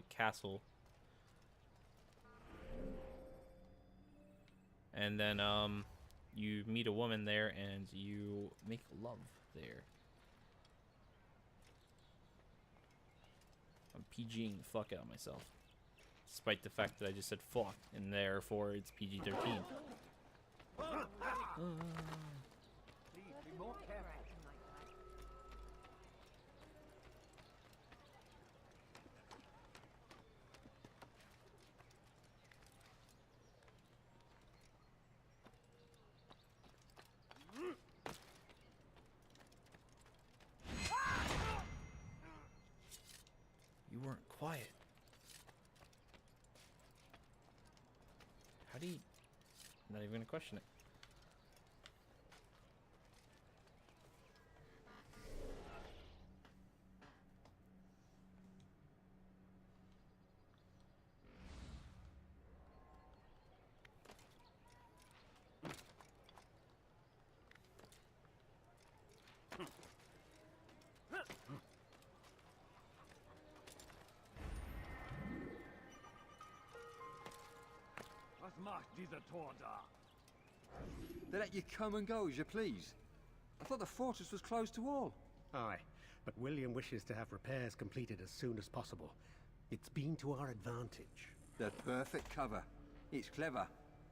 castle. And then you meet a woman there and you make love there. I'm PGing the fuck out of myself. Despite the fact that I just said fuck and therefore it's PG-13. Please be more careful. You weren't quiet. How do you... I'm not even gonna question it. Was macht dieser Tor da? They let you come and go as you please. I thought the fortress was closed to all. Aye, but William wishes to have repairs completed as soon as possible. It's been to our advantage. The perfect cover. It's clever.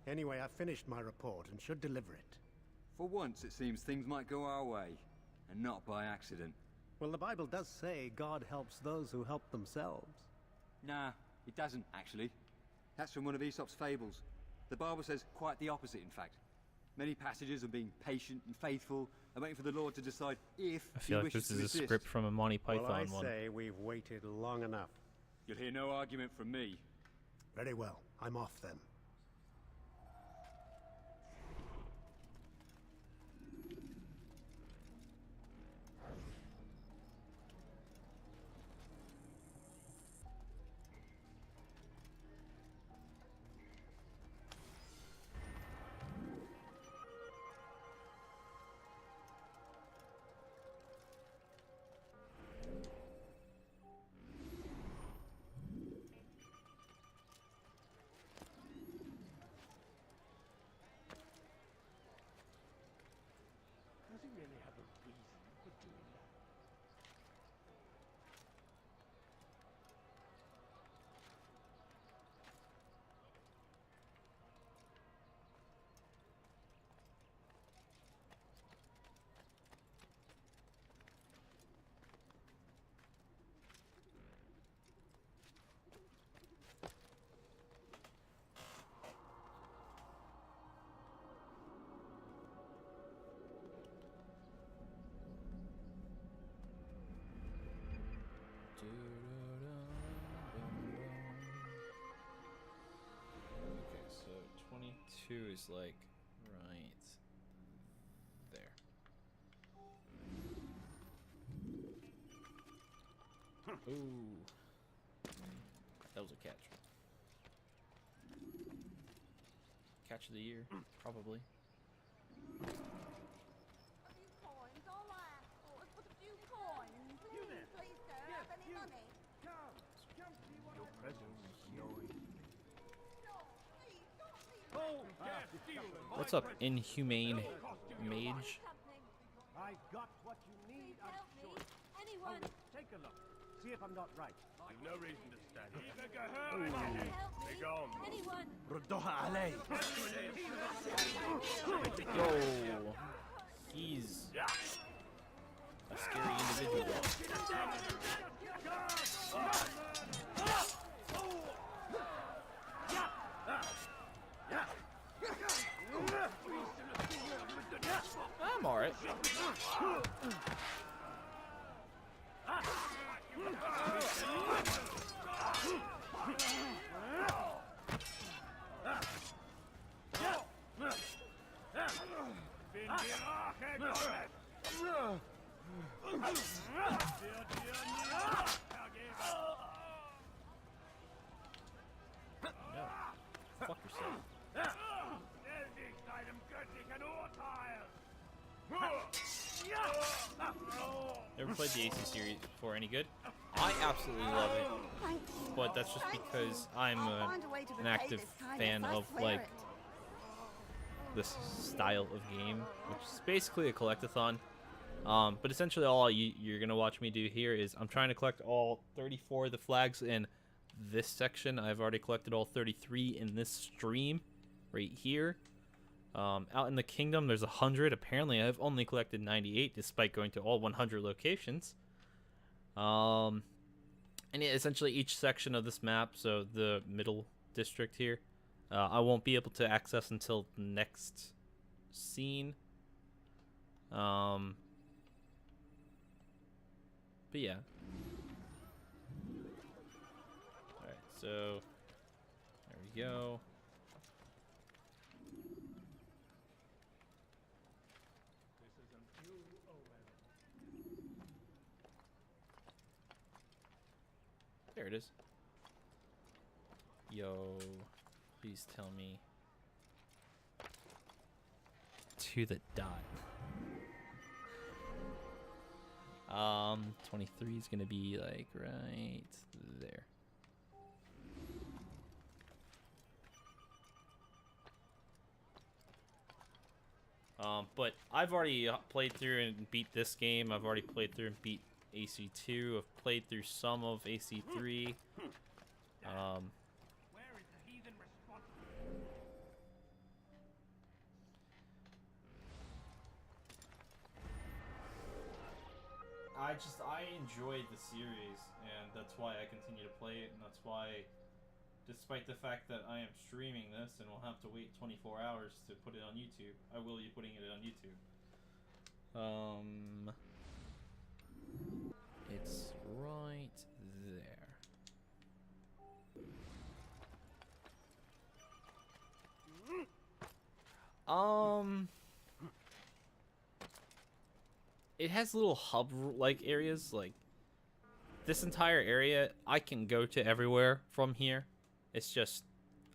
Anyway, I've finished my report and should deliver it. For once, it seems things might go our way, and not by accident. Well, the Bible does say God helps those who help themselves. Nah, it doesn't, actually. That's from one of Aesop's fables. The Bible says quite the opposite, in fact. Many passages of being patient and faithful and waiting for the Lord to decide if I feel he like wishes this to is a assist. script from a Monty Python Well, I one. say we've waited long enough. You'll hear no argument from me. Very well, I'm off then. Does he really have a reason for doing that? Okay, so 22 is like right there. Ooh, that was a catch. Catch of the year, probably. A few coins, all I ask for is but a few coins. Please, sir, have any money? Your presence is annoying. No, please, don't leave Oh, steal What's up, inhumane mage? something. I got what you need, Please I'm help me. sure. Anyone, Take a look. See if I'm not right. You've no reason to stand here. help me. Begone. Anyone. Yo, he's a scary individual. I'm alright. Fuck yourself. Never played the AC series before. Any good? I absolutely love it, Thank you. but that's just Thank because you. I'm I'll find a way to an repay active this kindness, fan I of swear like it. this style of game, which is basically a collectathon. But essentially all you're gonna watch me do here is I'm trying to collect all 34 of the flags in this section. I've already collected all 33 in this stream right here. Out in the kingdom there's 100. Apparently I've only collected 98 despite going to all 100 locations. And yeah, essentially each section of this map, so the middle district here, I won't be able to access until the next scene. But yeah. Alright, so there we go. There it is. Yo, please tell me. To the dot. 23 is gonna be like right there. But I've already played through and beat this game. I've already played through and beat AC2. I've played through some of AC3. Where is the heathen response? I enjoyed the series, and that's why I continue to play it, and that's why, despite the fact that I am streaming this and will have to wait 24 hours to put it on YouTube, I will be putting it on YouTube. It's right there. It has little hub-like areas, like this entire area I can go to everywhere from here. It's just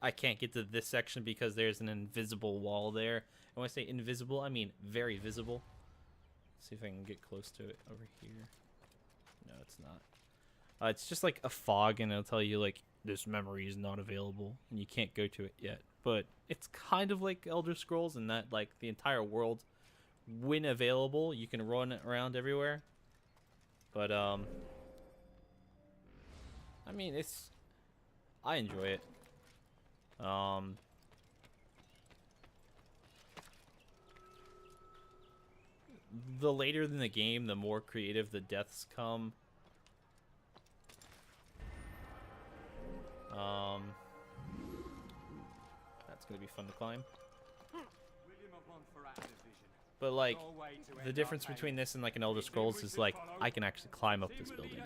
I can't get to this section because there's an invisible wall there. And when I say invisible, I mean very visible. Let's see if I can get close to it over here. No, it's not. It's just like a fog, and it'll tell you like this memory is not available and you can't go to it yet. But it's kind of like Elder Scrolls in that like the entire world, when available, you can run around everywhere. But I mean, I enjoy it. The later in the game, the more creative the deaths come. That's gonna be fun to climb. But like, the difference between this and like an Elder Scrolls is like I can actually climb up this building.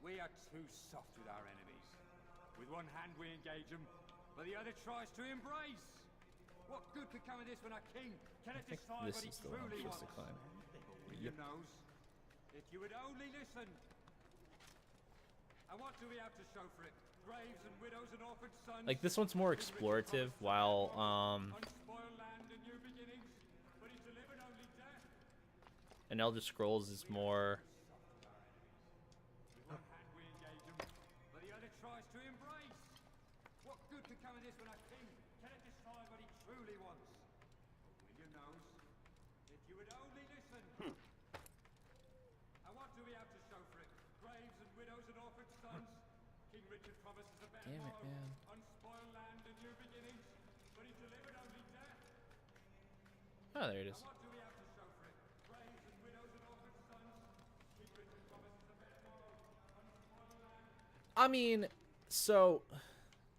We are too soft with our enemies. With one hand we engage them, but the other tries to embrace. What good could come of this when our king cannot I think decide this what he is the one truly just to wants? climb. William knows. If you would only listen. And what do we have to show for it? Graves and widows and orphan sons. Like this one's more explorative, while Unspoiled land and new beginnings, but he delivered only death. an Elder Scrolls is more. With one hand we engage them, but the other tries to embrace. What good could come of this when our king cannot decide what he truly wants? William knows. If you would only listen. And what do we have to show for it? Graves and widows and orphan sons. King Richard promises a better Damn it, morrow, man. unspoiled land and new beginnings, but he delivered only death. Oh, there it is. What do we have to show for it? Graves and widows and orphan sons. King Richard promises a better morrow, unspoiled land. I mean, so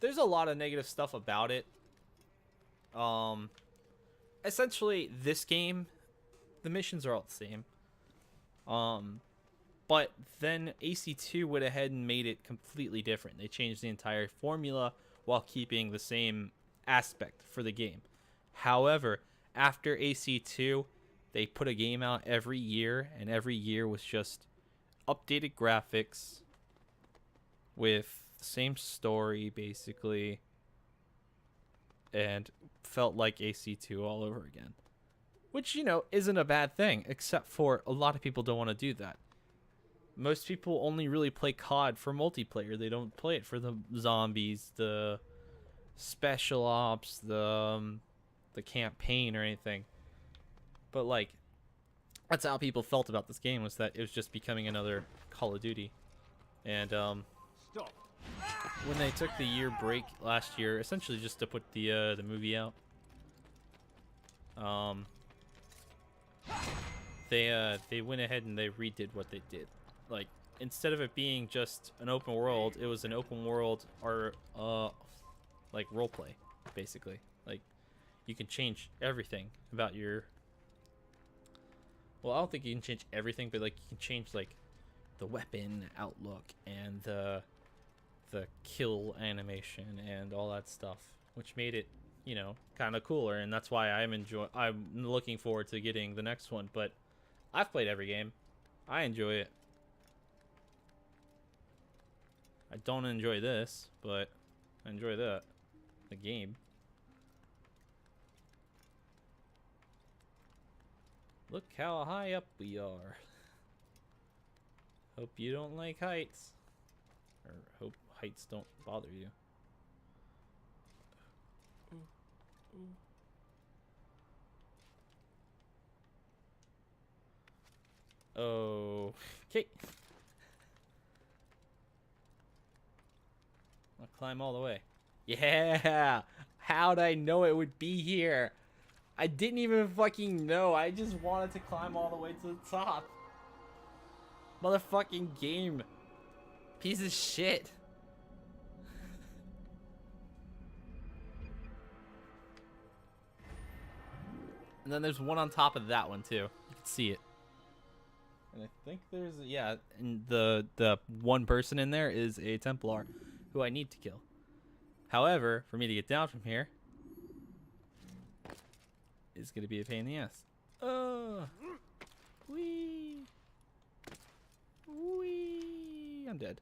there's a lot of negative stuff about it. Essentially, this game, the missions are all the same. But then AC2 went ahead and made it completely different. They changed the entire formula while keeping the same aspect for the game. However, after AC2, they put a game out every year, and every year was just updated graphics with the same story, basically, and felt like AC2 all over again. Which, you know, isn't a bad thing, except for a lot of people don't want to do that. most people only really play COD for multiplayer. They don't play it for the zombies, the special ops, the campaign or anything. But like, that's how people felt about this game, was that it was just becoming another Call of Duty. And Stop. when they took the year break last year, essentially just to put the movie out, they went ahead and they redid what they did. Like, instead of it being just an open world, it was an open world or like role play, basically. Like, you can change everything about your. Well, I don't think you can change everything, but like you can change like the weapon outlook and the kill animation and all that stuff, which made it, you know, kind of cooler. And that's why I'm looking forward to getting the next one. But I've played every game. I enjoy it. I don't enjoy this, but I enjoy the game. Look how high up we are. Hope you don't like heights. Or hope heights don't bother you. Oh, okay. I'll climb all the way. Yeah! How'd I know it would be here? I didn't even fucking know. I just wanted to climb all the way to the top. Motherfucking game. Piece of shit. And then there's one on top of that one too. You can see it. And I think there's, yeah, and the one person in there is a Templar who I need to kill. However, for me to get down from here is going to be a pain in the ass. Wee. Wee. I'm dead.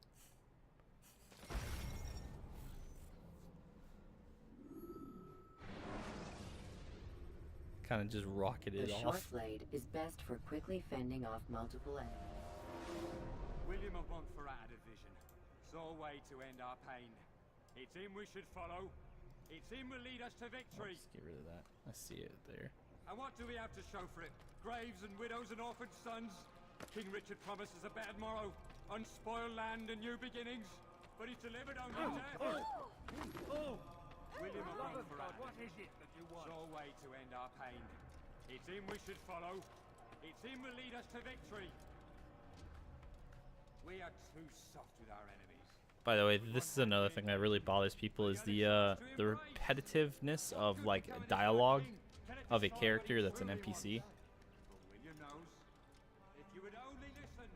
Kind of just rocketed The off. short blade is best for quickly fending off multiple enemies. William of Montferrat had a vision. Saw a way to end our pain. It's him we should follow. It's him will lead us to I'll victory. just get rid of that. I see it there. And what do we have to show for it? Graves and widows and orphaned sons? King Richard promises a bad morrow, unspoiled land and new beginnings, but he's delivered only death. William of Montferrat What is it that you want? saw a way to end our pain. It's him we should follow. It's him will lead us to victory. We are too soft with our enemies. By the way, this is another thing that really bothers people, is the repetitiveness of like dialogue of a character that's an NPC. But William knows. If you would only listen.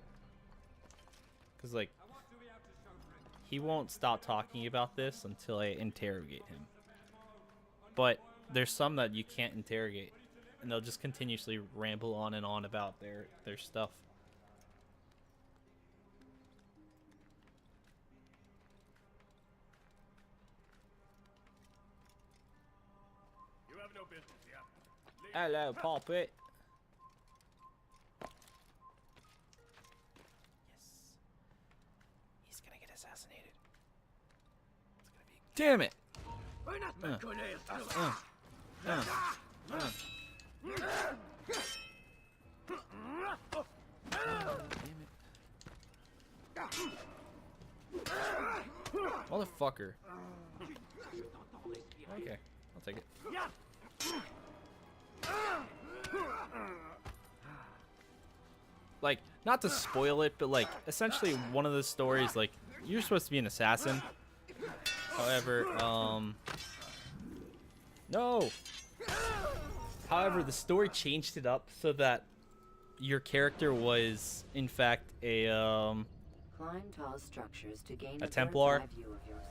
Because like, And what do we have to show for it? he won't stop talking about this until I interrogate him. But there's some that you can't interrogate, and they'll just continuously ramble on and on about their stuff. You have no business here. Leave. Hello, pulpit. Yes. He's gonna get assassinated. It's gonna be. Damn it! Motherfucker. Okay, I'll take it. Like, not to spoil it, but like, essentially one of the stories, like, you're supposed to be an assassin. However, no. However, the story changed it up so that your character was, in fact, a Climb tall structures to gain A a Templar? bird's-eye view of yourself.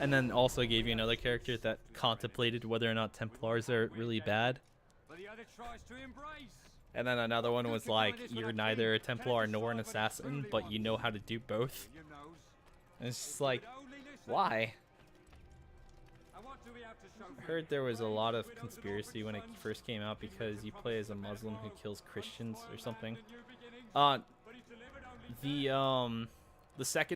and then also gave you another character that contemplated whether or not Templars are really bad. But the other tries to embrace. And then another one was like, you're neither a Templar nor an assassin, but you know how to do both. William knows. And it's just like, Would only listen. why? And what do we have to show I for it? heard there was a lot of Widows and conspiracy when it orphan first came out sons. because you play as a Muslim who kills Christians or something. And new beginnings, Uh, but he's delivered only the second